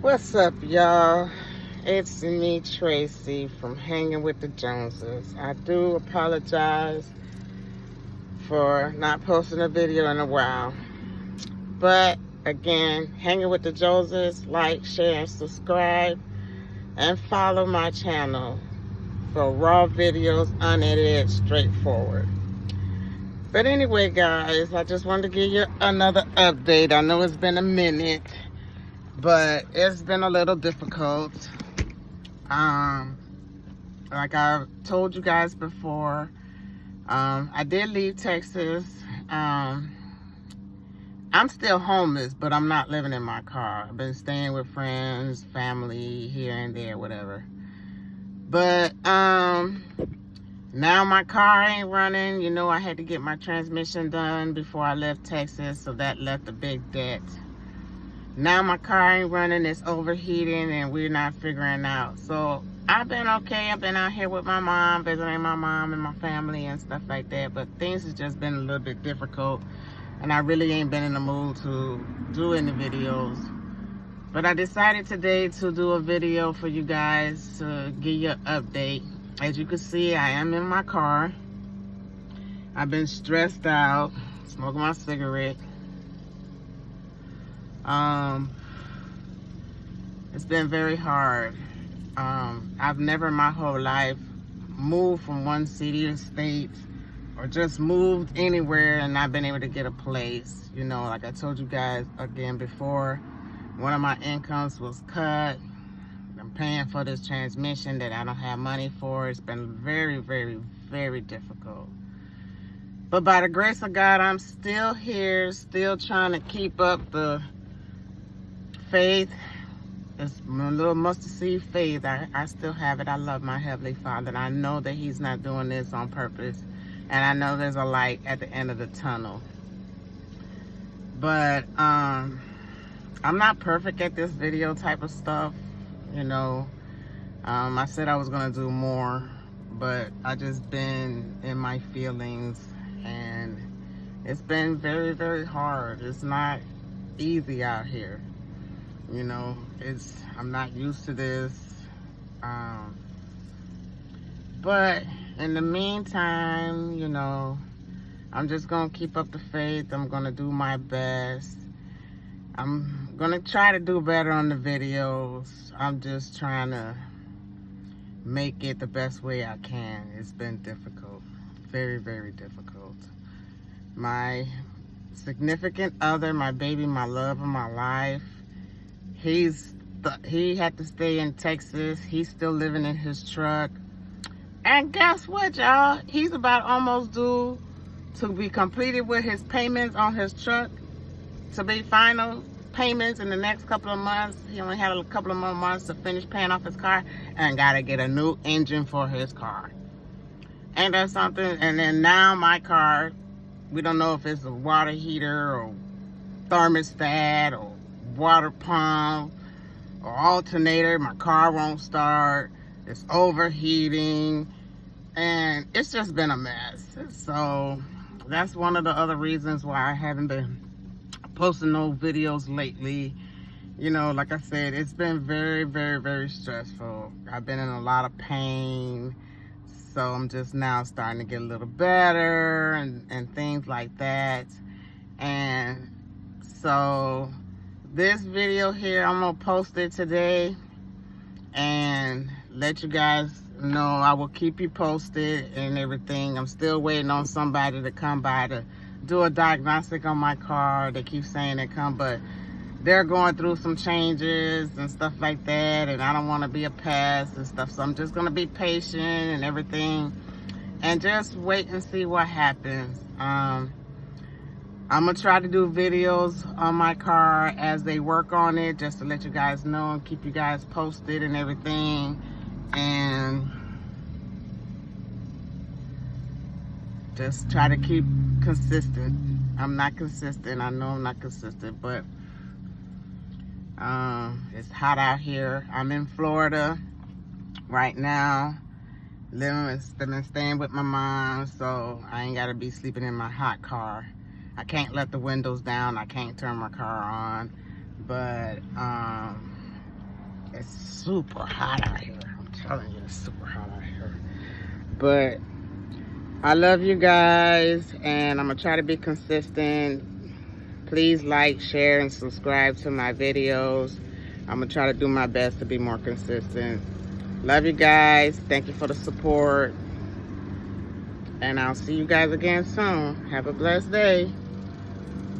What's up, y'all? It's me, Tracy, from Hanging with the Joneses. I do apologize for not posting a video in a while. But again, Hanging with the Joneses, like, share, and subscribe, and follow my channel for raw videos, unedited, straightforward. But anyway, guys, I just wanted to give you another update. I know it's been a minute, but it's been a little difficult. Like I told you guys before, I did leave Texas. I'm still homeless, but I'm not living in my car. I've been staying with friends, family, here and there, whatever. But now my car ain't running. You know, I had to get my transmission done before I left Texas, so that left a big debt. Now my car ain't running, it's overheating, and we're not figuring out. So I've been okay. I've been out here with my mom, visiting my mom and my family and stuff like that. But things have just been a little bit difficult, and I really ain't been in the mood to do any videos. But I decided today to do a video for you guys to give you an update. As you can see, I am in my car. I've been stressed out, smoking my cigarette. It's been very hard. I've never in my whole life moved from one city to state or just moved anywhere and not been able to get a place. You know, like I told you guys again before, one of my incomes was cut. I'm paying for this transmission that I don't have money for. It's been very, very, very difficult. But by the grace of God, I'm still here, still trying to keep up the faith. It's a little mustard seed faith. I still have it. I love my Heavenly Father. And I know that He's not doing this on purpose. And I know there's a light at the end of the tunnel. But I'm not perfect at this video type of stuff. You know, I said I was going to do more. But I just been in my feelings. And it's been very, very hard. It's not easy out here. You know, I'm not used to this. But in the meantime, you know, I'm just going to keep up the faith. I'm going to do my best. I'm going to try to do better on the videos. I'm just trying to make it the best way I can. It's been difficult. Very, very difficult. My significant other, my baby, my love of my life, he had to stay in Texas. He's still living in his truck. And guess what, y'all? He's about almost due to be completed with his payments on his truck, to be final payments in the next couple of months. He only had a couple of more months to finish paying off his car and got to get a new engine for his car. Ain't that something? And then now my car, we don't know if it's a water heater or thermostat or water pump or alternator. My car won't start. It's overheating, and it's just been a mess. So that's one of the other reasons why I haven't been posting no videos lately. You know, like I said, it's been very, very, very stressful. I've been in a lot of pain, so I'm just now starting to get a little better and things like that. And so this video here, I'm gonna post it today and let you guys know. I will keep you posted and everything. I'm still waiting on somebody to come by to do a diagnostic on my car. They keep saying they come, but they're going through some changes and stuff like that, and I don't want to be a pest and stuff, so I'm just gonna be patient and everything and just wait and see what happens. I'm gonna try to do videos on my car as they work on it, just to let you guys know and keep you guys posted and everything. And just try to keep consistent. I'm not consistent. I know I'm not consistent, but it's hot out here. I'm in Florida right now. Been staying with my mom, so I ain't gotta be sleeping in my hot car. I can't let the windows down. I can't turn my car on. But It's super hot out here. I'm telling you, it's super hot out here. But I love you guys, and I'm gonna try to be consistent. Please like, share, and subscribe to my videos. I'm gonna try to do my best to be more consistent. Love you guys. Thank you for the support. And I'll see you guys again soon. Have a blessed day.